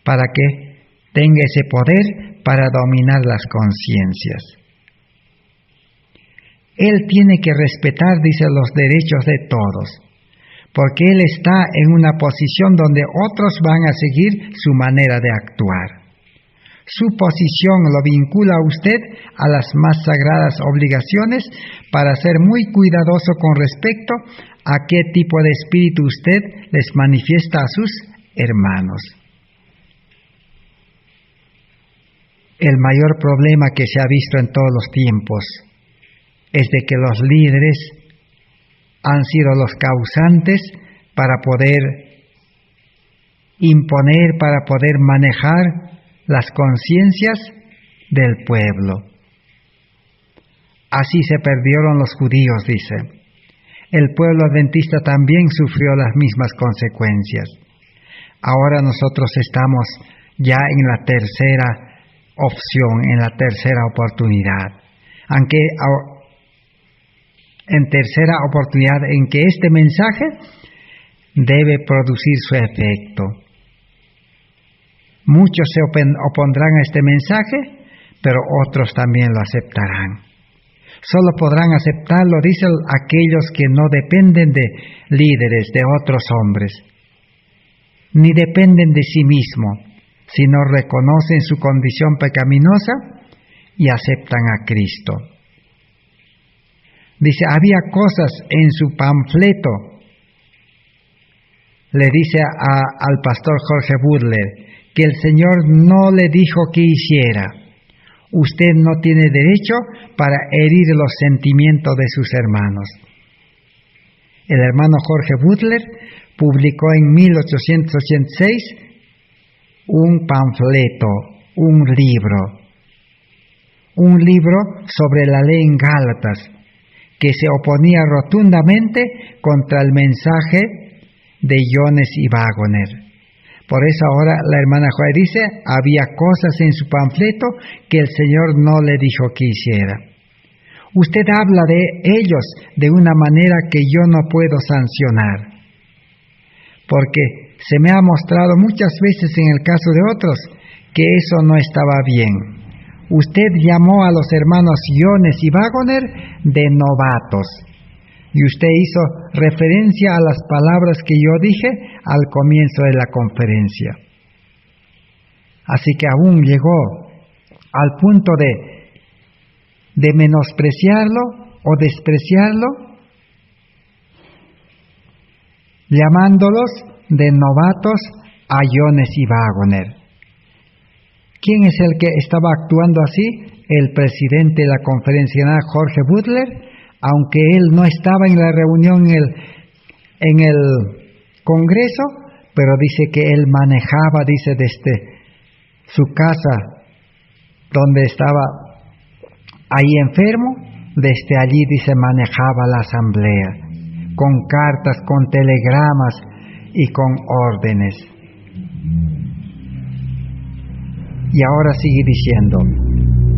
para que tenga ese poder para dominar las conciencias. Él tiene que respetar, dice, los derechos de todos, porque Él está en una posición donde otros van a seguir su manera de actuar. su posición lo vincula a usted a las más sagradas obligaciones para ser muy cuidadoso con respecto a qué tipo de espíritu usted les manifiesta a sus hermanos. El mayor problema que se ha visto en todos los tiempos es de que los líderes han sido los causantes para poder imponer, para poder manejar las conciencias del pueblo. Así se perdieron los judíos, dice. El pueblo adventista también sufrió las mismas consecuencias. Ahora nosotros estamos ya en la tercera opción, en la tercera oportunidad. Aunque en tercera oportunidad en que este mensaje debe producir su efecto. Muchos se opondrán a este mensaje, pero otros también lo aceptarán. Solo podrán aceptarlo, dicen, aquellos que no dependen de líderes, de otros hombres, ni dependen de sí mismos, sino reconocen su condición pecaminosa y aceptan a Cristo. Dice, había cosas en su panfleto, le dice al pastor Jorge Butler, que el Señor no le dijo que hiciera. Usted no tiene derecho para herir los sentimientos de sus hermanos. El hermano Jorge Butler publicó en 1886 un panfleto, un libro sobre la ley en Gálatas, que se oponía rotundamente contra el mensaje de Jones y Waggoner. Por eso ahora la hermana Joy dice, había cosas en su panfleto que el Señor no le dijo que hiciera. Usted habla de ellos de una manera que yo no puedo sancionar, porque se me ha mostrado muchas veces en el caso de otros que eso no estaba bien. Usted llamó a los hermanos Jones y Waggoner de novatos. Y usted hizo referencia a las palabras que yo dije al comienzo de la conferencia. Así que aún llegó al punto de menospreciarlo o despreciarlo, llamándolos de novatos a Jones y Waggoner. ¿Quién es el que estaba actuando así? El presidente de la conferencia nacional, Jorge Butler, aunque él no estaba en la reunión en el Congreso, pero dice que él manejaba, dice, desde su casa, donde estaba ahí enfermo, desde allí, dice, manejaba la asamblea, con cartas, con telegramas y con órdenes. Y ahora sigue diciendo,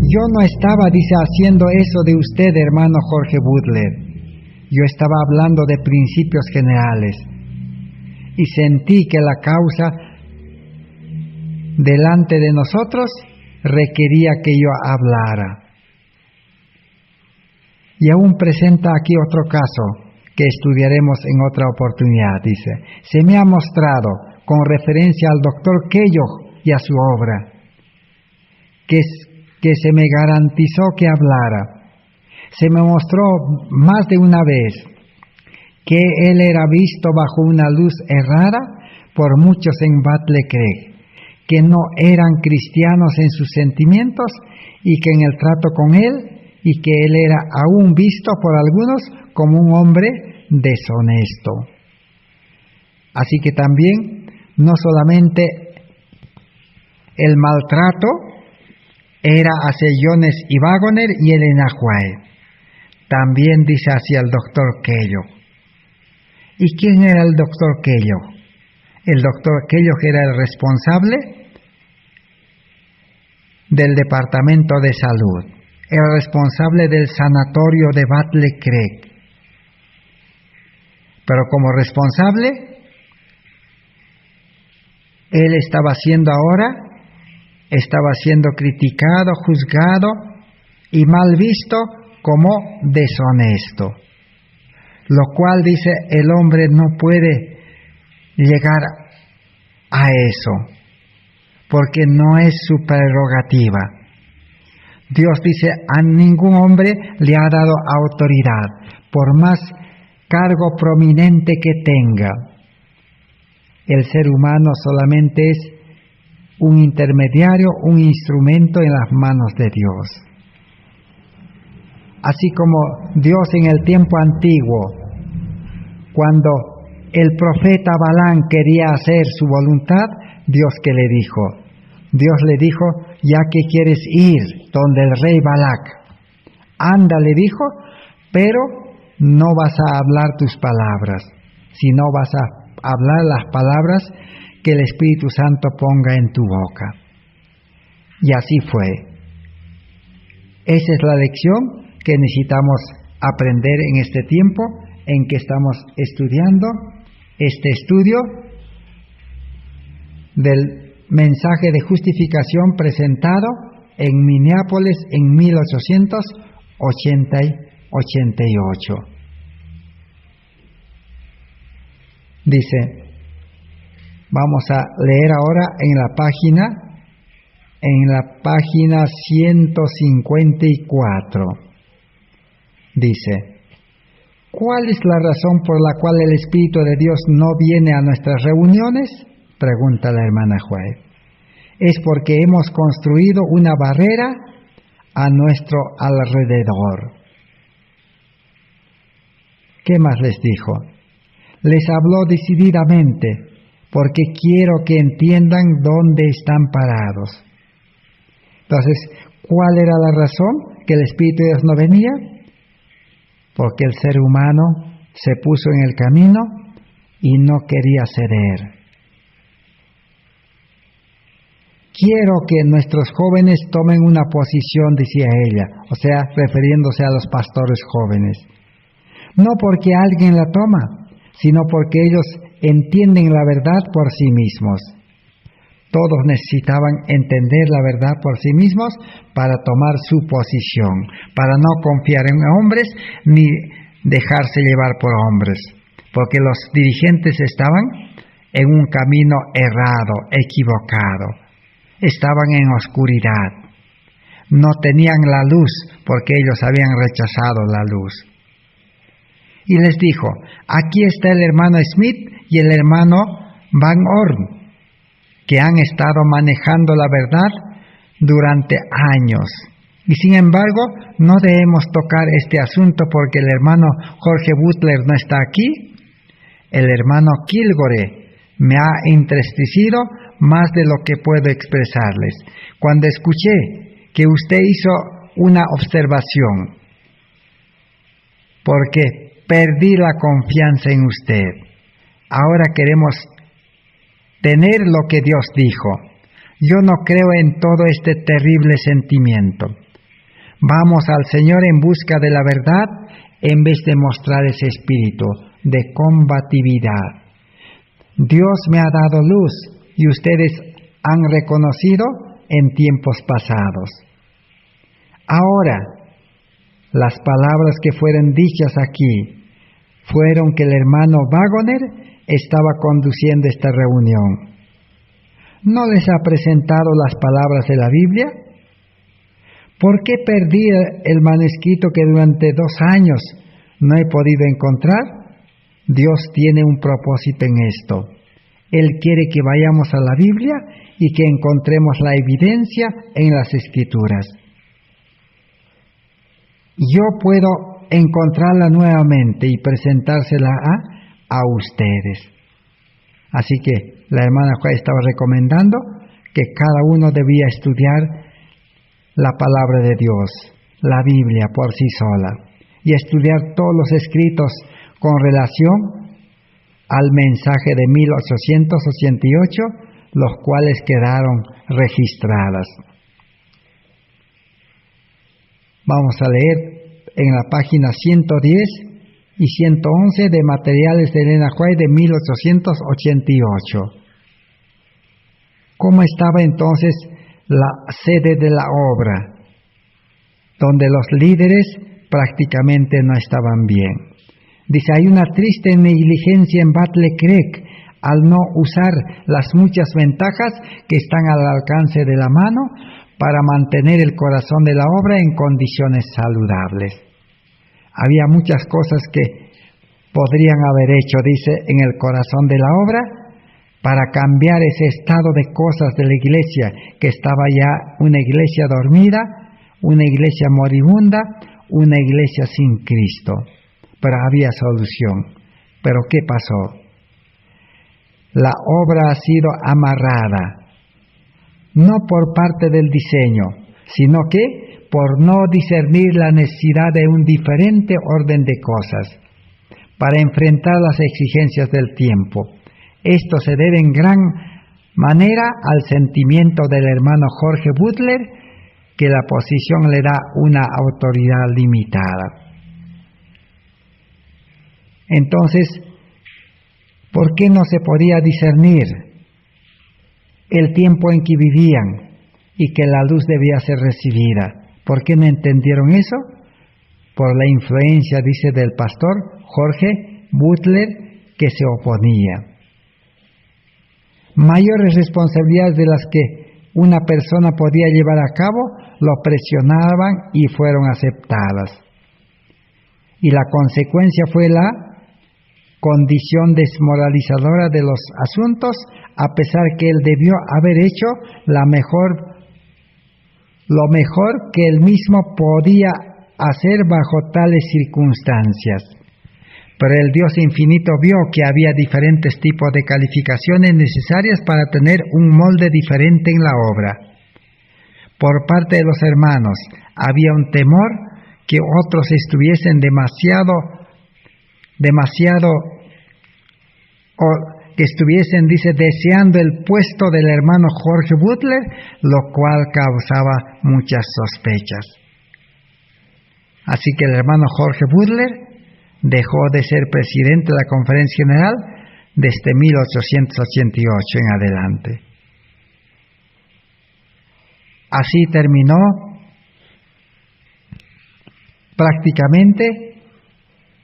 yo no estaba, dice, haciendo eso de usted, hermano Jorge Butler. Yo estaba hablando de principios generales. Y sentí que la causa delante de nosotros requería que yo hablara. Y aún presenta aquí otro caso que estudiaremos en otra oportunidad. Dice, se me ha mostrado, con referencia al doctor Kellogg y a su obra, que se me garantizó que hablara. Se me mostró más de una vez que él era visto bajo una luz errada por muchos en Battle Creek, que no eran cristianos en sus sentimientos y que en el trato con él, y que él era aún visto por algunos como un hombre deshonesto. Así que también, no solamente el maltrato era hacia Jones y Waggoner y Elena White, también dice hacia el doctor Kellogg. ¿Y quién era el doctor Kellogg? El doctor Kellogg era el responsable del Departamento de Salud, era responsable del sanatorio de Battle Creek. Pero como responsable, él estaba siendo criticado, juzgado y mal visto como deshonesto. Lo cual, dice, el hombre no puede llegar a eso, porque no es su prerrogativa. Dios dice, a ningún hombre le ha dado autoridad, por más cargo prominente que tenga. El ser humano solamente es un intermediario, un instrumento en las manos de Dios. Así como Dios en el tiempo antiguo, cuando el profeta Balaam quería hacer su voluntad, ¿Dios qué le dijo? Dios le dijo, ya que quieres ir donde el rey Balac, anda, le dijo, pero no vas a hablar tus palabras, sino vas a hablar las palabras que el Espíritu Santo ponga en tu boca. Y así fue. Esa es la lección que necesitamos aprender en este tiempo en que estamos estudiando este estudio del mensaje de justificación presentado en Minneapolis en 1888. Dice, vamos a leer ahora en la página 154. Dice, ¿cuál es la razón por la cual el Espíritu de Dios no viene a nuestras reuniones? Pregunta la hermana Juárez. Es porque hemos construido una barrera a nuestro alrededor. ¿Qué más les dijo? Les habló decididamente, porque quiero que entiendan dónde están parados. Entonces, ¿cuál era la razón que el Espíritu de Dios no venía? Porque el ser humano se puso en el camino y no quería ceder. Quiero que nuestros jóvenes tomen una posición, decía ella, o sea, refiriéndose a los pastores jóvenes. No porque alguien la toma, sino porque ellos entienden la verdad por sí mismos. Todos necesitaban entender la verdad por sí mismos para tomar su posición, para no confiar en hombres ni dejarse llevar por hombres, porque los dirigentes estaban en un camino errado, equivocado, estaban en oscuridad, no tenían la luz porque ellos habían rechazado la luz. Y les dijo, aquí está el hermano Smith y el hermano Van Horn, que han estado manejando la verdad durante años. Y sin embargo, no debemos tocar este asunto porque el hermano Jorge Butler no está aquí. El hermano Kilgore me ha entristecido más de lo que puedo expresarles. Cuando escuché que usted hizo una observación, porque perdí la confianza en usted. Ahora queremos tener lo que Dios dijo. Yo no creo en todo este terrible sentimiento. Vamos al Señor en busca de la verdad en vez de mostrar ese espíritu de combatividad. Dios me ha dado luz y ustedes han reconocido en tiempos pasados. Ahora, las palabras que fueron dichas aquí fueron que el hermano Wagoner estaba conduciendo esta reunión. ¿No les ha presentado las palabras de la Biblia? ¿Por qué perdí el manuscrito que durante 2 años no he podido encontrar? Dios tiene un propósito en esto. Él quiere que vayamos a la Biblia y que encontremos la evidencia en las Escrituras. Yo puedo encontrarla nuevamente y presentársela a ustedes. Así que la hermana Juárez estaba recomendando que cada uno debía estudiar la palabra de Dios, la Biblia por sí sola, y estudiar todos los escritos con relación al mensaje de 1888, los cuales quedaron registradas. Vamos a leer en la página 110 y 111 de Materiales de Elena White de 1888. ¿Cómo estaba entonces la sede de la obra? Donde los líderes prácticamente no estaban bien. Dice, hay una triste negligencia en Battle Creek al no usar las muchas ventajas que están al alcance de la mano para mantener el corazón de la obra en condiciones saludables. Había muchas cosas que podrían haber hecho, dice, en el corazón de la obra, para cambiar ese estado de cosas de la iglesia, que estaba ya una iglesia dormida, una iglesia moribunda, una iglesia sin Cristo. Pero había solución. ¿Pero qué pasó? La obra ha sido amarrada, no por parte del diseño, sino que por no discernir la necesidad de un diferente orden de cosas, para enfrentar las exigencias del tiempo. Esto se debe en gran manera al sentimiento del hermano Jorge Butler, que la posición le da una autoridad limitada. Entonces, ¿por qué no se podía discernir el tiempo en que vivían y que la luz debía ser recibida? ¿Por qué no entendieron eso? Por la influencia, dice, del pastor Jorge Butler, que se oponía. Mayores responsabilidades de las que una persona podía llevar a cabo lo presionaban y fueron aceptadas. Y la consecuencia fue la condición desmoralizadora de los asuntos, a pesar que él debió haber hecho lo mejor que él mismo podía hacer bajo tales circunstancias. Pero el Dios infinito vio que había diferentes tipos de calificaciones necesarias para tener un molde diferente en la obra. Por parte de los hermanos había un temor que otros estuviesen que estuviesen, dice, deseando el puesto del hermano Jorge Butler, lo cual causaba muchas sospechas. Así que el hermano Jorge Butler dejó de ser presidente de la Conferencia General desde 1888 en adelante. Así terminó prácticamente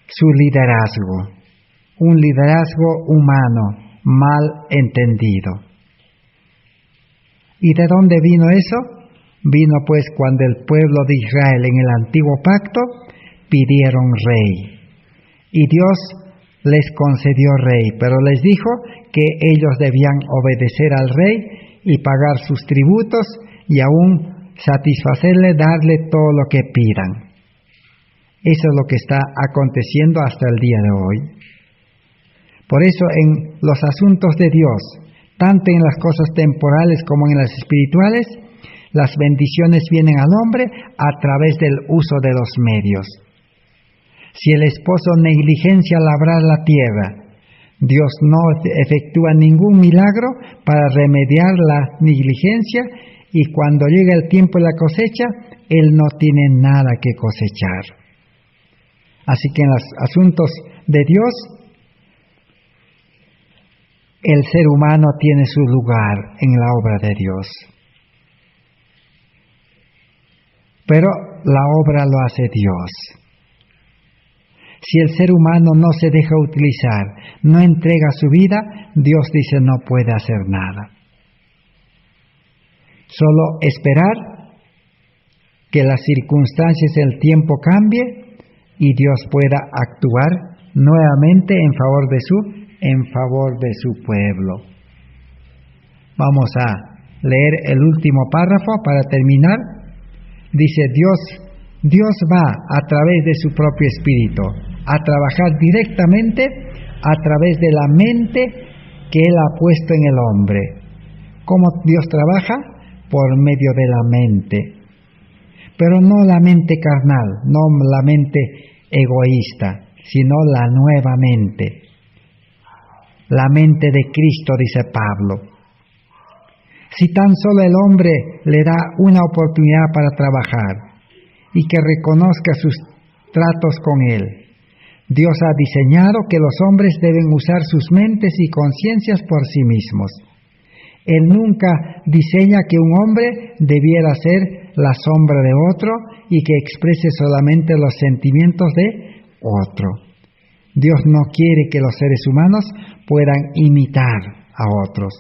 su liderazgo, un liderazgo humano mal entendido. ¿Y de dónde vino eso? Vino pues cuando el pueblo de Israel en el antiguo pacto pidieron rey. Y Dios les concedió rey, pero les dijo que ellos debían obedecer al rey y pagar sus tributos y aún satisfacerle, darle todo lo que pidan. Eso es lo que está aconteciendo hasta el día de hoy. Por eso en los asuntos de Dios, tanto en las cosas temporales como en las espirituales, las bendiciones vienen al hombre a través del uso de los medios. Si el esposo negligencia labrar la tierra, Dios no efectúa ningún milagro para remediar la negligencia, y cuando llega el tiempo de la cosecha, Él no tiene nada que cosechar. Así que en los asuntos de Dios, el ser humano tiene su lugar en la obra de Dios. Pero la obra lo hace Dios. Si el ser humano no se deja utilizar, no entrega su vida, Dios dice no puede hacer nada. Solo esperar que las circunstancias del tiempo cambie y Dios pueda actuar nuevamente en favor de su pueblo. Vamos a leer el último párrafo para terminar. Dice, Dios va a través de su propio espíritu a trabajar directamente a través de la mente que Él ha puesto en el hombre. ¿Cómo Dios trabaja? Por medio de la mente. Pero no la mente carnal, no la mente egoísta, sino la nueva mente. La mente de Cristo, dice Pablo. Si tan solo el hombre le da una oportunidad para trabajar y que reconozca sus tratos con Él, Dios ha diseñado que los hombres deben usar sus mentes y conciencias por sí mismos. Él nunca diseña que un hombre debiera ser la sombra de otro y que exprese solamente los sentimientos de otro. Dios no quiere que los seres humanos puedan imitar a otros.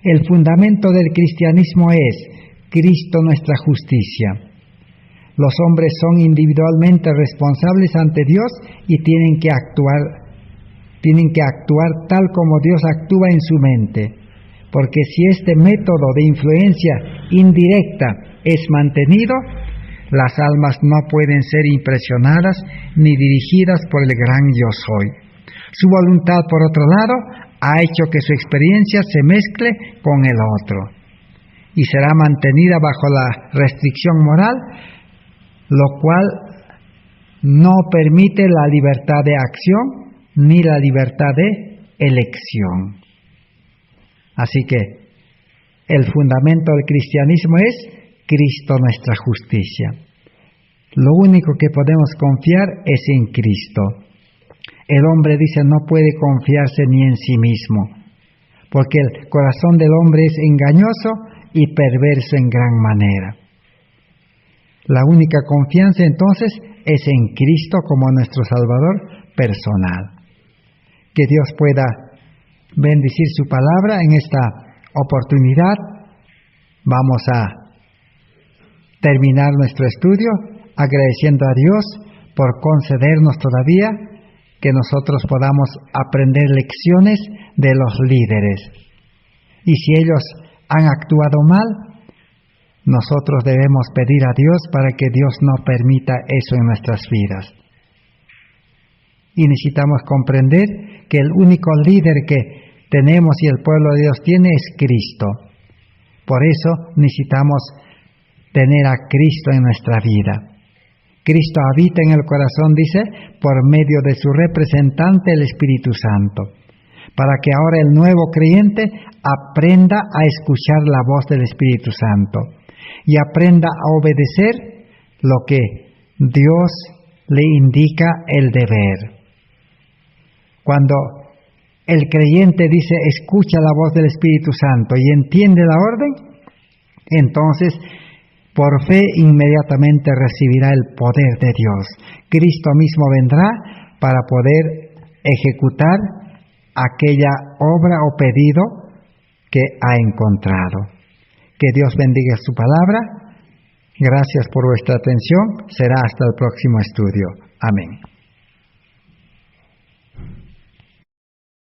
El fundamento del cristianismo es Cristo nuestra justicia. Los hombres son individualmente responsables ante Dios y tienen que actuar tal como Dios actúa en su mente, porque si este método de influencia indirecta es mantenido, las almas no pueden ser impresionadas ni dirigidas por el gran yo soy. Su voluntad, por otro lado, ha hecho que su experiencia se mezcle con el otro y será mantenida bajo la restricción moral, lo cual no permite la libertad de acción ni la libertad de elección. Así que el fundamento del cristianismo es Cristo nuestra justicia. Lo único que podemos confiar es en Cristo. El hombre, dice, no puede confiarse ni en sí mismo, porque el corazón del hombre es engañoso y perverso en gran manera. La única confianza entonces es en Cristo como nuestro Salvador personal. Que Dios pueda bendecir su palabra en esta oportunidad. Vamos a terminar nuestro estudio agradeciendo a Dios por concedernos todavía que nosotros podamos aprender lecciones de los líderes. Y si ellos han actuado mal, nosotros debemos pedir a Dios para que Dios no permita eso en nuestras vidas. Y necesitamos comprender que el único líder que tenemos y el pueblo de Dios tiene es Cristo. Por eso necesitamos tener a Cristo en nuestra vida. Cristo habita en el corazón, dice, por medio de su representante, el Espíritu Santo, para que ahora el nuevo creyente aprenda a escuchar la voz del Espíritu Santo y aprenda a obedecer lo que Dios le indica el deber. Cuando el creyente dice, escucha la voz del Espíritu Santo y entiende la orden, entonces por fe inmediatamente recibirá el poder de Dios. Cristo mismo vendrá para poder ejecutar aquella obra o pedido que ha encontrado. Que Dios bendiga su palabra. Gracias por vuestra atención. Será hasta el próximo estudio. Amén.